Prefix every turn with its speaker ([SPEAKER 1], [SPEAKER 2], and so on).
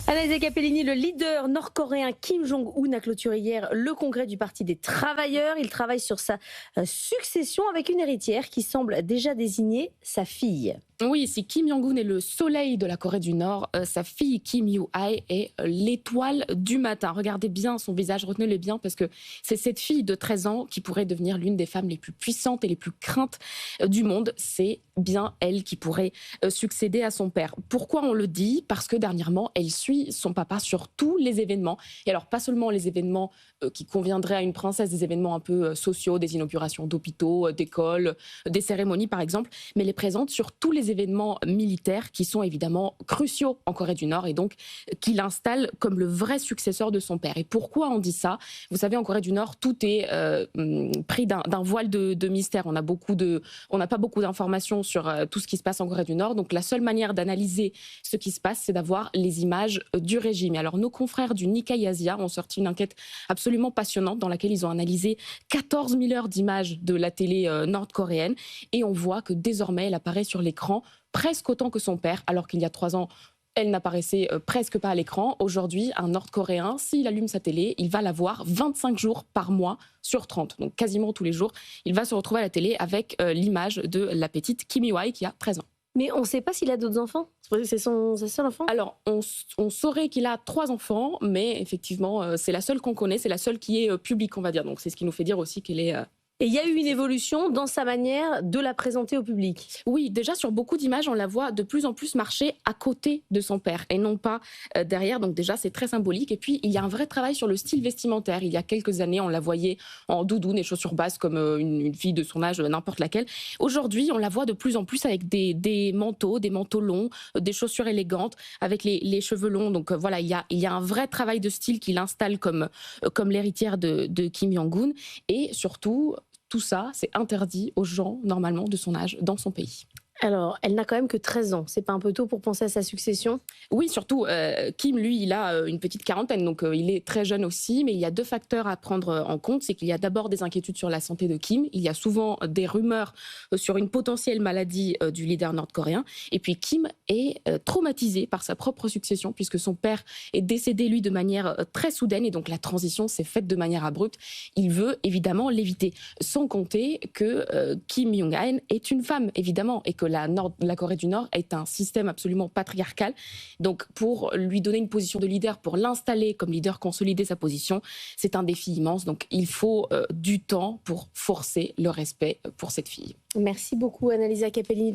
[SPEAKER 1] Anaïs Capellini, le leader nord-coréen Kim Jong-un a clôturé hier le congrès du Parti des travailleurs. Il travaille sur sa succession avec une héritière qui semble déjà désigner sa fille.
[SPEAKER 2] Oui, si Kim Jong-un est le soleil de la Corée du Nord, sa fille Kim Yoo-ae est l'étoile du matin. Regardez bien son visage, retenez-le bien, parce que c'est cette fille de 13 ans qui pourrait devenir l'une des femmes les plus puissantes et les plus craintes du monde. C'est bien elle qui pourrait succéder à son père. Pourquoi on le dit? Parce que dernièrement, elle suit son papa sur tous les événements. Et alors, pas seulement les événements qui conviendraient à une princesse, des événements un peu sociaux, des inaugurations d'hôpitaux, d'écoles, des cérémonies par exemple, mais elle est présente sur tous les événements militaires qui sont évidemment cruciaux en Corée du Nord et donc qui l'installe comme le vrai successeur de son père. Et pourquoi on dit ça? Vous savez, en Corée du Nord, tout est pris d'un voile de mystère. On n'a pas beaucoup d'informations sur tout ce qui se passe en Corée du Nord. Donc la seule manière d'analyser ce qui se passe, c'est d'avoir les images du régime. Et alors nos confrères du Nikkei Asia ont sorti une enquête absolument passionnante dans laquelle ils ont analysé 14 000 heures d'images de la télé nord-coréenne et on voit que désormais elle apparaît sur l'écran presque autant que son père, alors qu'il y a 3 ans, elle n'apparaissait presque pas à l'écran. Aujourd'hui, un Nord-Coréen, s'il allume sa télé, il va la voir 25 jours par mois sur 30. Donc quasiment tous les jours, il va se retrouver à la télé avec l'image de la petite Kim Yoo-ae qui a 13 ans.
[SPEAKER 1] Mais on ne sait pas s'il a d'autres enfants. C'est son seul enfant.
[SPEAKER 2] Alors, on saurait qu'il a 3 enfants, mais effectivement, c'est la seule qu'on connaît, c'est la seule qui est publique, on va dire. Donc c'est ce qui nous fait dire aussi qu'elle est...
[SPEAKER 1] Et il y a eu une évolution dans sa manière de la présenter au public.
[SPEAKER 2] Oui, déjà sur beaucoup d'images, on la voit de plus en plus marcher à côté de son père et non pas derrière. Donc déjà, c'est très symbolique. Et puis, il y a un vrai travail sur le style vestimentaire. Il y a quelques années, on la voyait en doudoune et chaussures basses comme une fille de son âge, n'importe laquelle. Aujourd'hui, on la voit de plus en plus avec des manteaux longs, des chaussures élégantes, avec les cheveux longs. Donc voilà, il y a un vrai travail de style qui l'installe comme l'héritière de Kim Jong-un. Et surtout... Tout ça, c'est interdit aux gens, normalement, de son âge, dans son pays.
[SPEAKER 1] Alors, elle n'a quand même que 13 ans. C'est pas un peu tôt pour penser à sa succession?
[SPEAKER 2] Oui, surtout, Kim, lui, il a une petite quarantaine, donc il est très jeune aussi, mais il y a 2 facteurs à prendre en compte. C'est qu'il y a d'abord des inquiétudes sur la santé de Kim. Il y a souvent des rumeurs sur une potentielle maladie du leader nord-coréen. Et puis, Kim est traumatisé par sa propre succession, puisque son père est décédé, lui, de manière très soudaine, et donc la transition s'est faite de manière abrupte. Il veut évidemment l'éviter, sans compter que Kim Jong-un est une femme, évidemment, et que la Corée du Nord est un système absolument patriarcal. Donc, pour lui donner une position de leader, pour l'installer comme leader, consolider sa position, c'est un défi immense. Donc, il faut du temps pour forcer le respect pour cette fille.
[SPEAKER 1] Merci beaucoup, Anaïs Capellini.